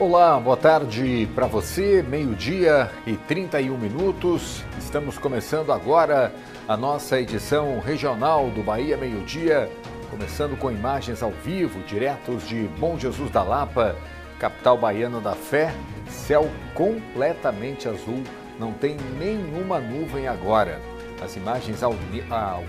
Olá, boa tarde para você, 12h31. Estamos começando agora a nossa edição regional do Bahia Meio-Dia, começando com imagens ao vivo, diretos de Bom Jesus da Lapa, capital baiana da fé, céu completamente azul, não tem nenhuma nuvem agora. As imagens ao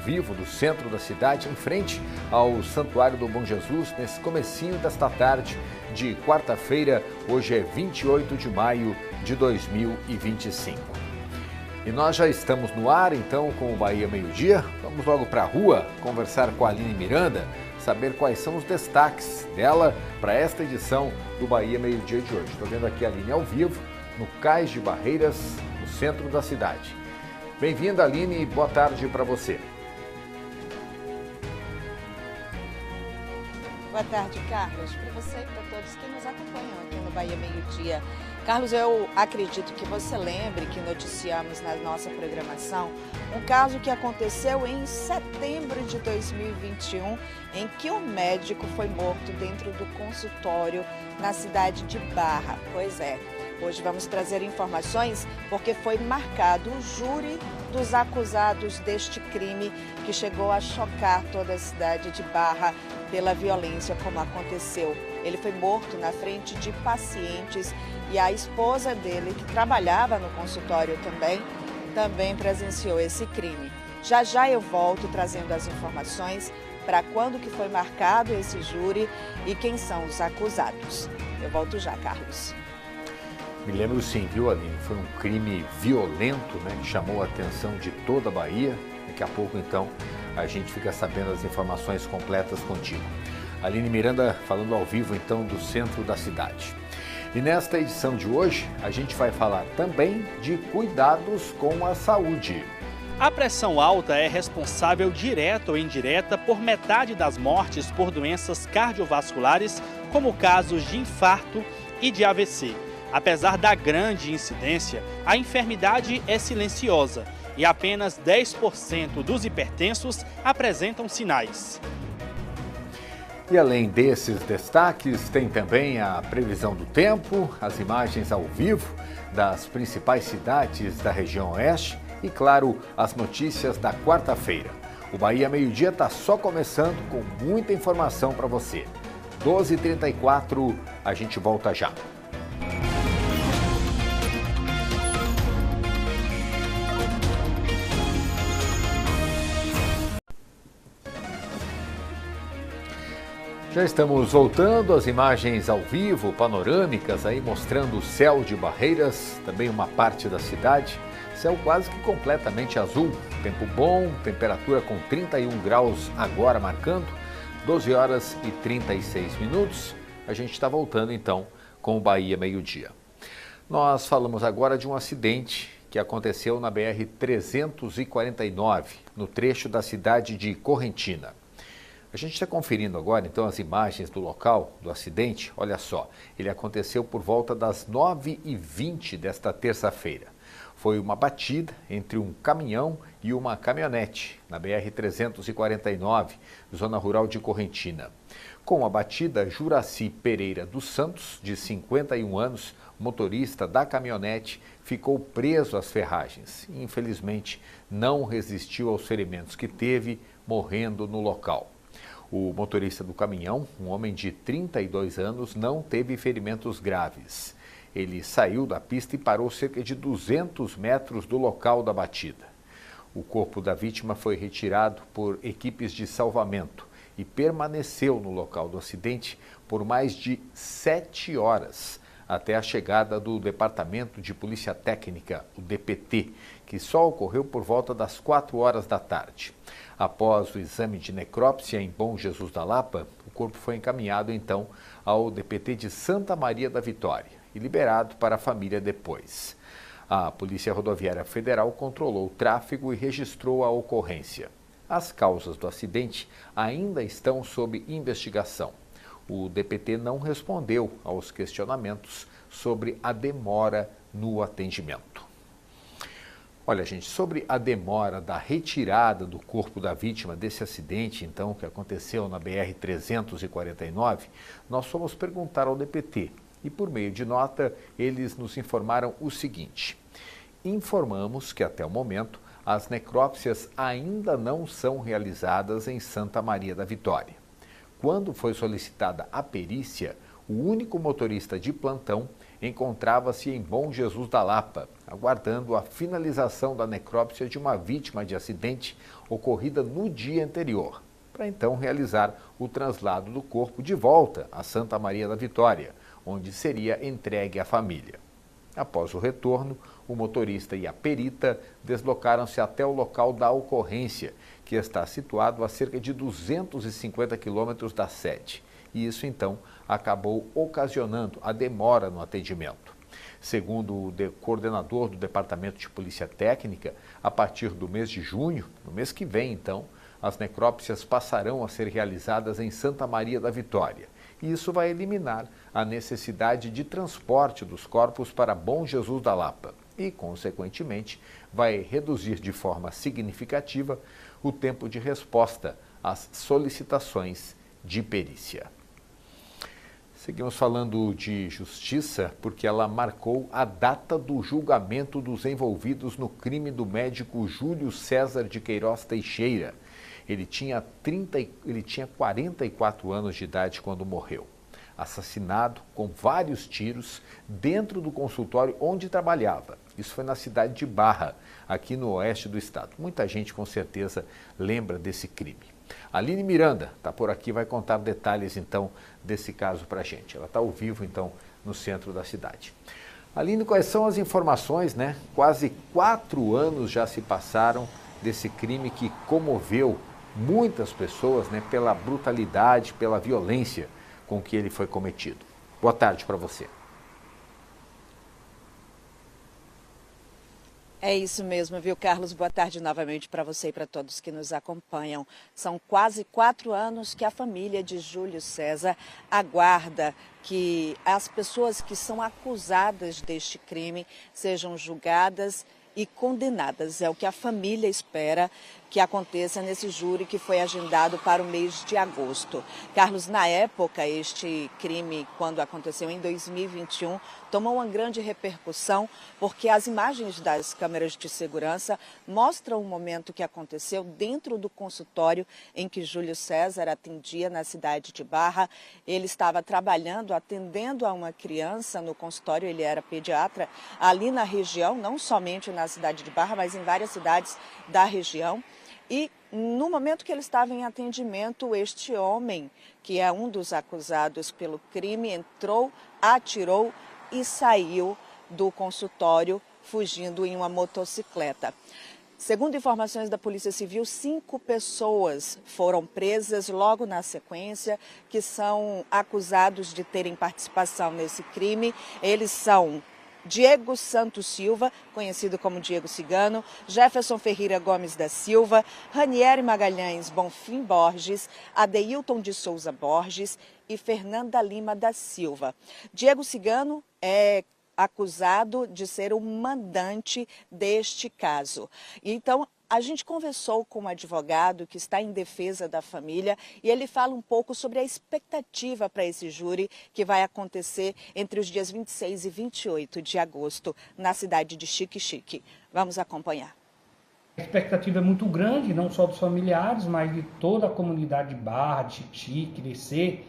vivo do centro da cidade, em frente ao Santuário do Bom Jesus, nesse comecinho desta tarde de quarta-feira, hoje é 28 de maio de 2025. E nós já estamos no ar, então, com o Bahia Meio-Dia. Vamos logo para a rua conversar com a Aline Miranda, saber quais são os destaques dela para esta edição do Bahia Meio-Dia de hoje. Estou vendo aqui a Aline ao vivo, no Cais de Barreiras, no centro da cidade. Bem-vinda, Aline, e boa tarde para você. Boa tarde, Carlos, para você e para todos que nos acompanham aqui no Bahia Meio-Dia. Carlos, eu acredito que você lembre que noticiamos na nossa programação um caso que aconteceu em setembro de 2021, em que um médico foi morto dentro do consultório na cidade de Barra. Pois é. Hoje vamos trazer informações porque foi marcado o júri dos acusados deste crime que chegou a chocar toda a cidade de Barra pela violência como aconteceu. Ele foi morto na frente de pacientes e a esposa dele, que trabalhava no consultório também presenciou esse crime. Já já eu volto trazendo as informações para quando que foi marcado esse júri e quem são os acusados. Eu volto já, Carlos. Me lembro sim, viu, Aline? Foi um crime violento, né, que chamou a atenção de toda a Bahia. Daqui a pouco, então, a gente fica sabendo as informações completas contigo. Aline Miranda falando ao vivo, então, do centro da cidade. E nesta edição de hoje, a gente vai falar também de cuidados com a saúde. A pressão alta é responsável direta ou indireta por metade das mortes por doenças cardiovasculares, como casos de infarto e de AVC. Apesar da grande incidência, a enfermidade é silenciosa e apenas 10% dos hipertensos apresentam sinais. E além desses destaques, tem também a previsão do tempo, as imagens ao vivo das principais cidades da região oeste e, claro, as notícias da quarta-feira. O Bahia Meio-Dia está só começando com muita informação para você. 12h34, a gente volta já. Já estamos voltando, as imagens ao vivo, panorâmicas, aí mostrando o céu de Barreiras, também uma parte da cidade. Céu quase que completamente azul, tempo bom, temperatura com 31 graus agora marcando, 12h36. A gente está voltando então com o Bahia Meio-Dia. Nós falamos agora de um acidente que aconteceu na BR-349, no trecho da cidade de Correntina. A gente está conferindo agora, então, as imagens do local do acidente. Olha só, ele aconteceu por volta das 9h20 desta terça-feira. Foi uma batida entre um caminhão e uma caminhonete na BR-349, zona rural de Correntina. Com a batida, Juraci Pereira dos Santos, de 51 anos, motorista da caminhonete, ficou preso às ferragens e, infelizmente, não resistiu aos ferimentos que teve, morrendo no local. O motorista do caminhão, um homem de 32 anos, não teve ferimentos graves. Ele saiu da pista e parou cerca de 200 metros do local da batida. O corpo da vítima foi retirado por equipes de salvamento e permaneceu no local do acidente por mais de 7 horas, até a chegada do Departamento de Polícia Técnica, o DPT, que só ocorreu por volta das 4 horas da tarde. Após o exame de necrópsia em Bom Jesus da Lapa, o corpo foi encaminhado então ao DPT de Santa Maria da Vitória e liberado para a família depois. A Polícia Rodoviária Federal controlou o tráfego e registrou a ocorrência. As causas do acidente ainda estão sob investigação. O DPT não respondeu aos questionamentos sobre a demora no atendimento. Olha, gente, sobre a demora da retirada do corpo da vítima desse acidente, então, que aconteceu na BR-349, nós fomos perguntar ao DPT E por meio de nota, eles nos informaram o seguinte: informamos que até o momento as necrópsias ainda não são realizadas em Santa Maria da Vitória. Quando foi solicitada a perícia, o único motorista de plantão encontrava-se em Bom Jesus da Lapa, aguardando a finalização da necrópsia de uma vítima de acidente ocorrida no dia anterior, para então realizar o traslado do corpo de volta a Santa Maria da Vitória, onde seria entregue à família. Após o retorno, o motorista e a perita deslocaram-se até o local da ocorrência, que está situado a cerca de 250 quilômetros da sede. E isso, então, acabou ocasionando a demora no atendimento. Segundo o coordenador do Departamento de Polícia Técnica, a partir do mês de junho, no mês que vem, então, as necrópsias passarão a ser realizadas em Santa Maria da Vitória. E isso vai eliminar a necessidade de transporte dos corpos para Bom Jesus da Lapa e, consequentemente, vai reduzir de forma significativa o tempo de resposta às solicitações de perícia. Seguimos falando de justiça porque ela marcou a data do julgamento dos envolvidos no crime do médico Júlio César de Queiroz Teixeira. Ele tinha 44 anos de idade quando morreu, assassinado com vários tiros dentro do consultório onde trabalhava. Isso foi na cidade de Barra, aqui no oeste do estado. Muita gente com certeza lembra desse crime. Aline Miranda está por aqui, vai contar detalhes então desse caso para a gente. Ela está ao vivo então no centro da cidade. Aline, quais são as informações, né? Quase 4 anos já se passaram desse crime que comoveu muitas pessoas, né, pela brutalidade, pela violência com que ele foi cometido. Boa tarde para você. É isso mesmo, viu, Carlos? Boa tarde novamente para você e para todos que nos acompanham. São quase 4 anos que a família de Júlio César aguarda que as pessoas que são acusadas deste crime sejam julgadas e condenadas. É o que a família espera que aconteça nesse júri que foi agendado para o mês de agosto. Carlos, na época, este crime, quando aconteceu em 2021, tomou uma grande repercussão porque as imagens das câmeras de segurança mostram o momento que aconteceu dentro do consultório em que Júlio César atendia na cidade de Barra. Ele estava trabalhando, atendendo a uma criança no consultório, ele era pediatra, ali na região, não somente na cidade de Barra, mas em várias cidades da região. E no momento que ele estava em atendimento, este homem, que é um dos acusados pelo crime, entrou, atirou e saiu do consultório fugindo em uma motocicleta. Segundo informações da Polícia Civil, 5 pessoas foram presas logo na sequência, que são acusados de terem participação nesse crime. Eles são Diego Santos Silva, conhecido como Diego Cigano, Jefferson Ferreira Gomes da Silva, Ranieri Magalhães Bonfim Borges, Adeilton de Souza Borges e Fernanda Lima da Silva. Diego Cigano é acusado de ser o mandante deste caso. Então, a gente conversou com um advogado que está em defesa da família e ele fala um pouco sobre a expectativa para esse júri que vai acontecer entre os dias 26 e 28 de agosto na cidade de Xique-Xique. Vamos acompanhar. A expectativa é muito grande, não só dos familiares, mas de toda a comunidade de Barra, de Xique-Xique, Irecê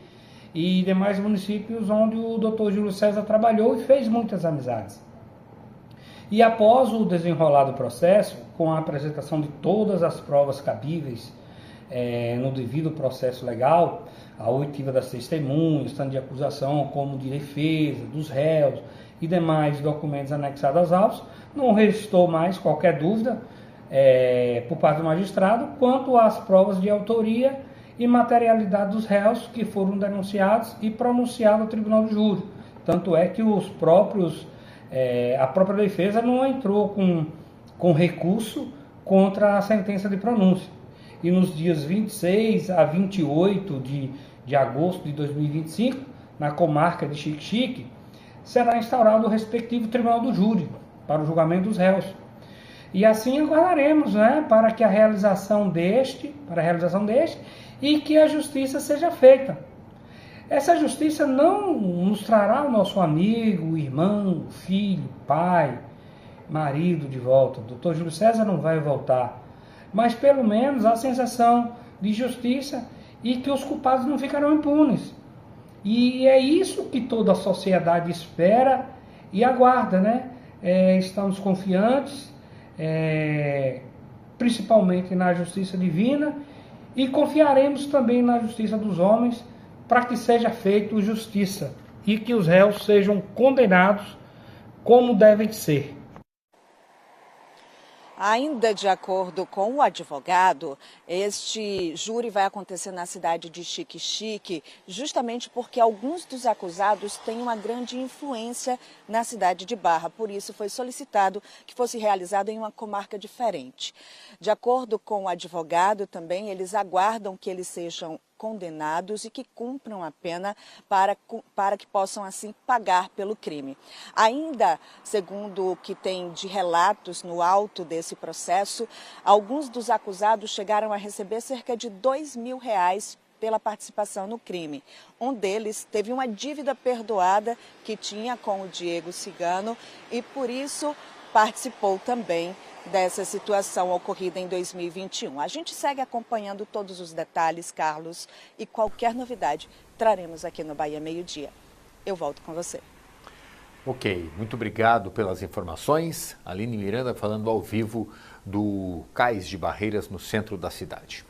e demais municípios onde o Dr. Júlio César trabalhou e fez muitas amizades. E após o desenrolar do processo, com a apresentação de todas as provas cabíveis no devido processo legal, a oitiva das testemunhas, tanto de acusação como de defesa, dos réus e demais documentos anexados aos autos, não restou mais qualquer dúvida por parte do magistrado quanto às provas de autoria e materialidade dos réus que foram denunciados e pronunciados no Tribunal do Júri. Tanto é que a própria defesa não entrou com recurso contra a sentença de pronúncia. E nos dias 26 a 28 de agosto de 2025, na comarca de Xique-Xique, será instaurado o respectivo Tribunal do Júri para o julgamento dos réus. E assim aguardaremos, para a realização deste e que a justiça seja feita. essa justiça não nos trará o nosso amigo, irmão, filho, pai, marido de volta. O doutor Júlio César não vai voltar. Mas pelo menos a sensação de justiça e que os culpados não ficarão impunes. E é isso que toda a sociedade espera e aguarda, né? Estamos confiantes, principalmente na justiça divina, e confiaremos também na justiça dos homens, para que seja feita justiça e que os réus sejam condenados como devem ser. Ainda de acordo com o advogado, este júri vai acontecer na cidade de Xique-Xique, justamente porque alguns dos acusados têm uma grande influência na cidade de Barra. Por isso, foi solicitado que fosse realizado em uma comarca diferente. De acordo com o advogado, também, eles aguardam que eles sejam condenados e que cumpram a pena para que possam, assim, pagar pelo crime. Ainda, segundo o que tem de relatos no auto desse processo, alguns dos acusados chegaram a receber cerca de R$2.000 pela participação no crime. Um deles teve uma dívida perdoada que tinha com o Diego Cigano e, por isso, participou também dessa situação ocorrida em 2021. A gente segue acompanhando todos os detalhes, Carlos, e qualquer novidade traremos aqui no Bahia Meio Dia. Eu volto com você. Ok, muito obrigado pelas informações. Aline Miranda falando ao vivo do Cais de Barreiras, no centro da cidade.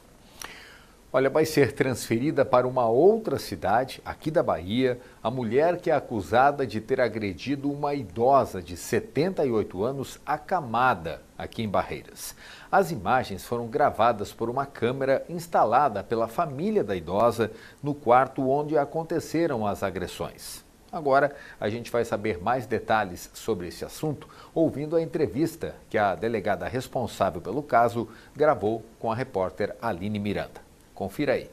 Olha, vai ser transferida para uma outra cidade, aqui da Bahia, a mulher que é acusada de ter agredido uma idosa de 78 anos acamada aqui em Barreiras. As imagens foram gravadas por uma câmera instalada pela família da idosa no quarto onde aconteceram as agressões. Agora, a gente vai saber mais detalhes sobre esse assunto ouvindo a entrevista que a delegada responsável pelo caso gravou com a repórter Aline Miranda. Confira aí.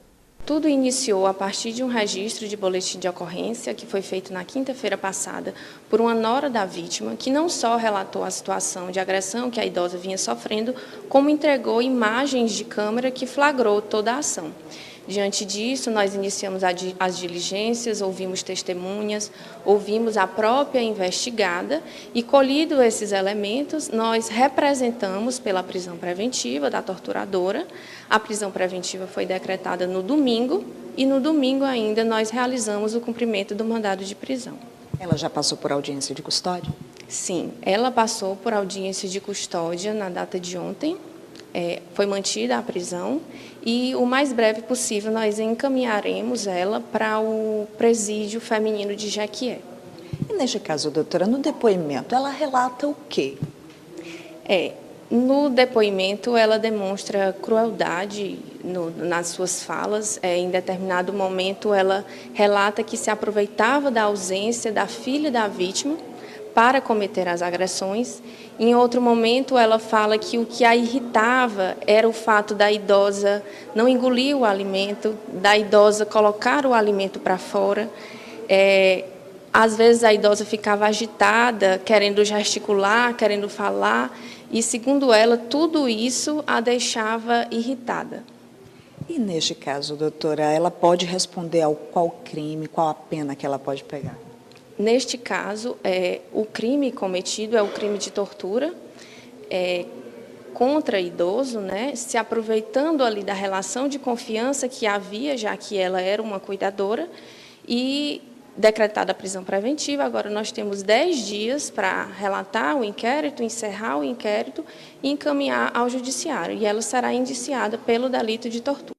Tudo iniciou a partir de um registro de boletim de ocorrência que foi feito na quinta-feira passada por uma nora da vítima, que não só relatou a situação de agressão que a idosa vinha sofrendo, como entregou imagens de câmera que flagrou toda a ação. Diante disso, nós iniciamos as diligências, ouvimos testemunhas, ouvimos a própria investigada e, colhido esses elementos, nós representamos pela prisão preventiva da torturadora. A prisão preventiva foi decretada no domingo e no domingo ainda nós realizamos o cumprimento do mandado de prisão. Ela já passou por audiência de custódia? Sim, ela passou por audiência de custódia na data de ontem. Foi mantida a prisão e o mais breve possível nós encaminharemos ela para o presídio feminino de Jequié. E neste caso, doutora, no depoimento, ela relata o quê? No depoimento ela demonstra crueldade nas suas falas. Em determinado momento ela relata que se aproveitava da ausência da filha da vítima para cometer as agressões. Em outro momento, ela fala que o que a irritava era o fato da idosa não engolir o alimento, da idosa colocar o alimento para fora. Às vezes, a idosa ficava agitada, querendo gesticular, querendo falar, e, segundo ela, tudo isso a deixava irritada. E, neste caso, doutora, ela pode responder ao qual crime, qual a pena que ela pode pegar? Neste caso, o crime cometido é o crime de tortura contra idoso, né, se aproveitando ali da relação de confiança que havia, já que ela era uma cuidadora, e decretada a prisão preventiva. Agora nós temos 10 dias para relatar o inquérito, encerrar o inquérito e encaminhar ao judiciário. E ela será indiciada pelo delito de tortura.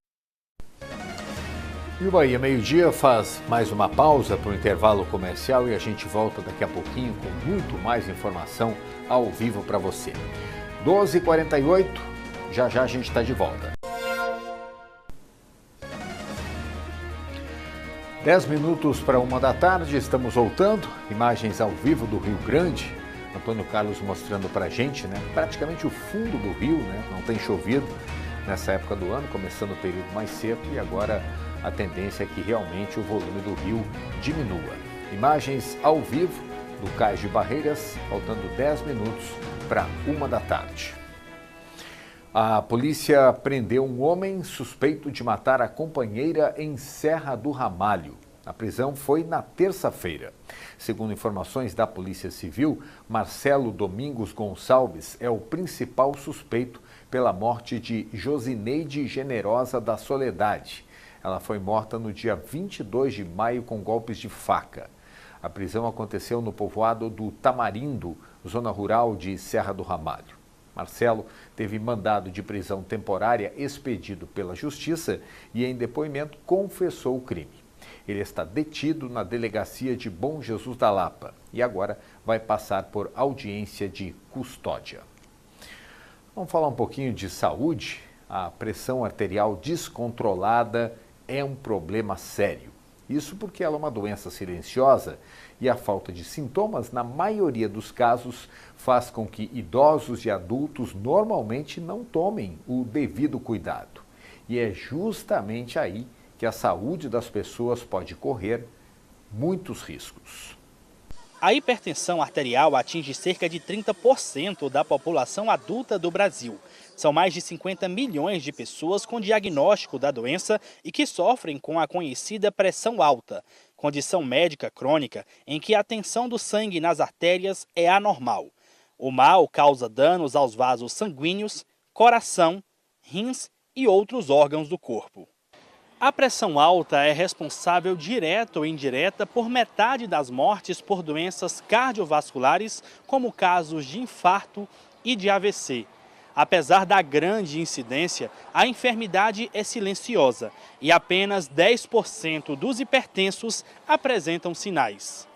E o Bahia Meio Dia faz mais uma pausa para o intervalo comercial e a gente volta daqui a pouquinho com muito mais informação ao vivo para você. 12h48, já a gente está de volta. 10 minutos para 1h, estamos voltando, imagens ao vivo do Rio Grande. Antônio Carlos mostrando para a gente, né, praticamente o fundo do rio, né, não tem chovido nessa época do ano, começando o período mais seco e agora a tendência é que realmente o volume do rio diminua. Imagens ao vivo do Cais de Barreiras, faltando 10 minutos para 1h. A polícia prendeu um homem suspeito de matar a companheira em Serra do Ramalho. A prisão foi na terça-feira. Segundo informações da Polícia Civil, Marcelo Domingos Gonçalves é o principal suspeito pela morte de Josineide Generosa da Soledade. Ela foi morta no dia 22 de maio com golpes de faca. A prisão aconteceu no povoado do Tamarindo, zona rural de Serra do Ramalho. Marcelo teve mandado de prisão temporária expedido pela Justiça e, em depoimento, confessou o crime. Ele está detido na delegacia de Bom Jesus da Lapa e agora vai passar por audiência de custódia. Vamos falar um pouquinho de saúde. A pressão arterial descontrolada é um problema sério. Isso porque ela é uma doença silenciosa e a falta de sintomas, na maioria dos casos, faz com que idosos e adultos normalmente não tomem o devido cuidado. E é justamente aí que a saúde das pessoas pode correr muitos riscos. A hipertensão arterial atinge cerca de 30% da população adulta do Brasil. São mais de 50 milhões de pessoas com diagnóstico da doença e que sofrem com a conhecida pressão alta, condição médica crônica em que a tensão do sangue nas artérias é anormal. O mal causa danos aos vasos sanguíneos, coração, rins e outros órgãos do corpo. A pressão alta é responsável direta ou indireta por metade das mortes por doenças cardiovasculares, como casos de infarto e de AVC. Apesar da grande incidência, a enfermidade é silenciosa e apenas 10% dos hipertensos apresentam sinais.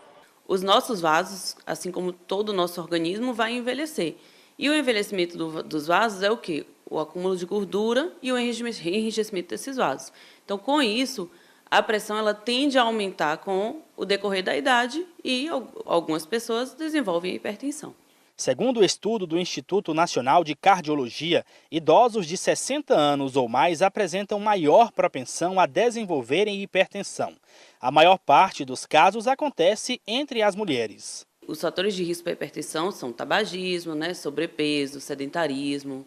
Os nossos vasos, assim como todo o nosso organismo, vai envelhecer. E o envelhecimento dos vasos é o quê? O acúmulo de gordura e o enrijecimento desses vasos. Então, com isso, a pressão ela tende a aumentar com o decorrer da idade e algumas pessoas desenvolvem hipertensão. Segundo o estudo do Instituto Nacional de Cardiologia, idosos de 60 anos ou mais apresentam maior propensão a desenvolverem hipertensão. A maior parte dos casos acontece entre as mulheres. Os fatores de risco para hipertensão são tabagismo, sobrepeso, sedentarismo,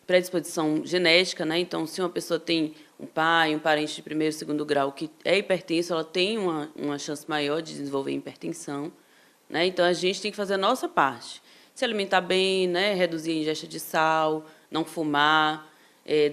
predisposição genética, Então, se uma pessoa tem um pai, um parente de primeiro e segundo grau que é hipertenso, ela tem uma chance maior de desenvolver hipertensão. Então, a gente tem que fazer a nossa parte. Se alimentar bem, reduzir a ingesta de sal, não fumar,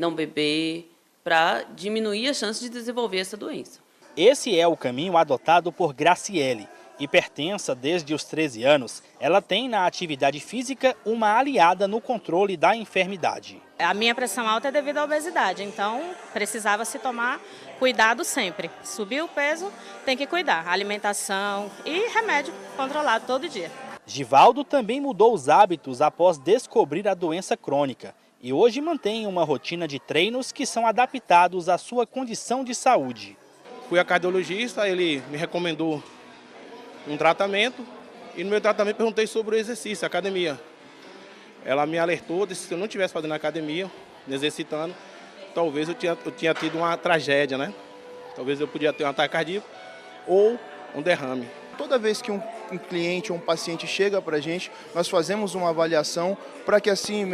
não beber, para diminuir a chance de desenvolver essa doença. Esse é o caminho adotado por Graciele. Hipertensa desde os 13 anos, ela tem na atividade física uma aliada no controle da enfermidade. A minha pressão alta é devido à obesidade, então precisava se tomar cuidado sempre. Subiu o peso, tem que cuidar, alimentação e remédio controlado todo dia. Givaldo também mudou os hábitos após descobrir a doença crônica e hoje mantém uma rotina de treinos que são adaptados à sua condição de saúde. Fui a cardiologista, ele me recomendou um tratamento e no meu tratamento perguntei sobre o exercício, a academia. Ela me alertou, disse que se eu não estivesse fazendo academia, me exercitando, talvez eu tinha tido uma tragédia, Talvez eu podia ter um ataque cardíaco ou um derrame. Toda vez que um cliente ou um paciente chega para a gente, nós fazemos uma avaliação para que assim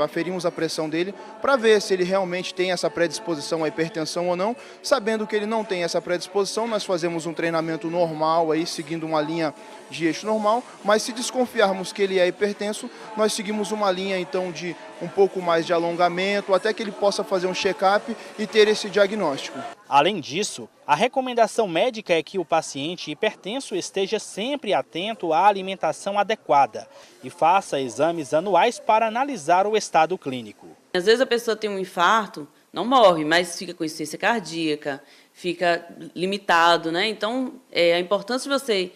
aferimos a pressão dele, para ver se ele realmente tem essa predisposição à hipertensão ou não. Sabendo que ele não tem essa predisposição, nós fazemos um treinamento normal, seguindo uma linha de eixo normal, mas se desconfiarmos que ele é hipertenso, nós seguimos uma linha então de um pouco mais de alongamento, até que ele possa fazer um check-up e ter esse diagnóstico. Além disso, a recomendação médica é que o paciente hipertenso esteja sempre atento à alimentação adequada e faça exames anuais para analisar o estado clínico. Às vezes a pessoa tem um infarto, não morre, mas fica com insuficiência cardíaca, fica limitado, Então, a importância de você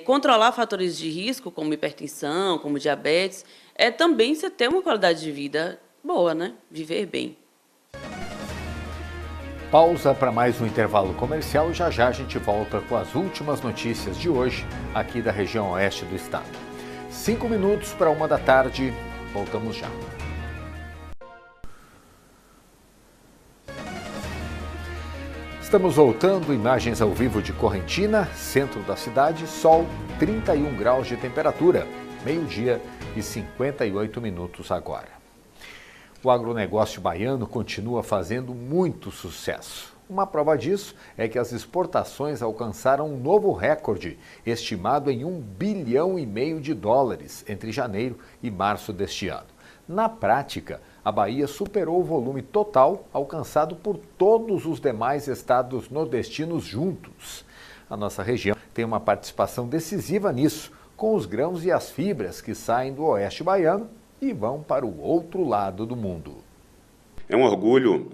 controlar fatores de risco, como hipertensão, como diabetes, é também você ter uma qualidade de vida boa, Viver bem. Pausa para mais um intervalo comercial. Já já a gente volta com as últimas notícias de hoje aqui da região oeste do estado. 5 minutos para 1 da tarde. Voltamos já. Estamos voltando, imagens ao vivo de Correntina, centro da cidade, sol, 31 graus de temperatura, meio-dia e 58 minutos agora. O agronegócio baiano continua fazendo muito sucesso. Uma prova disso é que as exportações alcançaram um novo recorde, estimado em US$ 1,5 bilhão entre janeiro e março deste ano. Na prática, a Bahia superou o volume total alcançado por todos os demais estados nordestinos juntos. A nossa região tem uma participação decisiva nisso, com os grãos e as fibras que saem do oeste baiano e vão para o outro lado do mundo. É um orgulho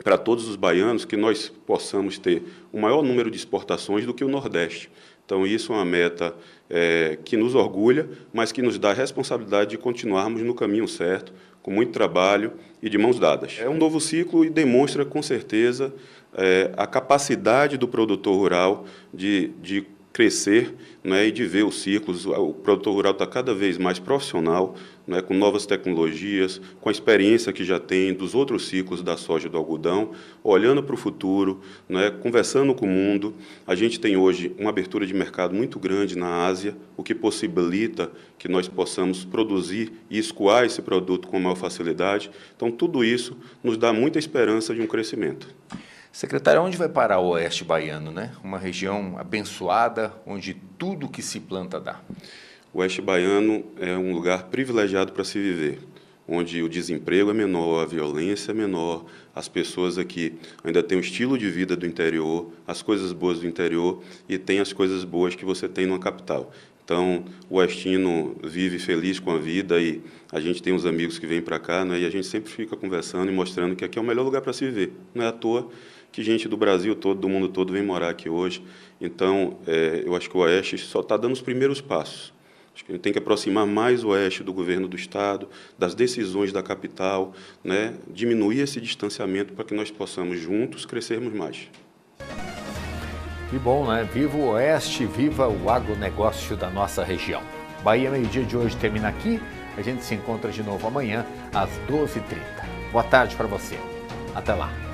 para todos os baianos que nós possamos ter um maior número de exportações do que o Nordeste. Então, isso é uma meta que nos orgulha, mas que nos dá a responsabilidade de continuarmos no caminho certo, com muito trabalho e de mãos dadas. É um novo ciclo e demonstra, com certeza, a capacidade do produtor rural de crescer, né, e de ver os ciclos. O produtor rural está cada vez mais profissional, né, com novas tecnologias, com a experiência que já tem dos outros ciclos da soja e do algodão, olhando para o futuro, né, conversando com o mundo. A gente tem hoje uma abertura de mercado muito grande na Ásia, o que possibilita que nós possamos produzir e escoar esse produto com maior facilidade. Então, tudo isso nos dá muita esperança de um crescimento. Secretário, onde vai parar o oeste baiano, né? Uma região abençoada, onde tudo que se planta dá. O oeste baiano é um lugar privilegiado para se viver, onde o desemprego é menor, a violência é menor, as pessoas aqui ainda têm um estilo de vida do interior, as coisas boas do interior e tem as coisas boas que você tem numa capital. Então, o oestino vive feliz com a vida e a gente tem uns amigos que vêm para cá, né, e a gente sempre fica conversando e mostrando que aqui é o melhor lugar para se viver. Não é à toa que gente do Brasil todo, do mundo todo, vem morar aqui hoje. Então, eu acho que o oeste só está dando os primeiros passos. Acho que a gente tem que aproximar mais o oeste do governo do Estado, das decisões da capital, né, diminuir esse distanciamento para que nós possamos juntos crescermos mais. Que bom, né? Viva o oeste, viva o agronegócio da nossa região. Bahia Meio-Dia de hoje termina aqui. A gente se encontra de novo amanhã, às 12h30. Boa tarde para você. Até lá.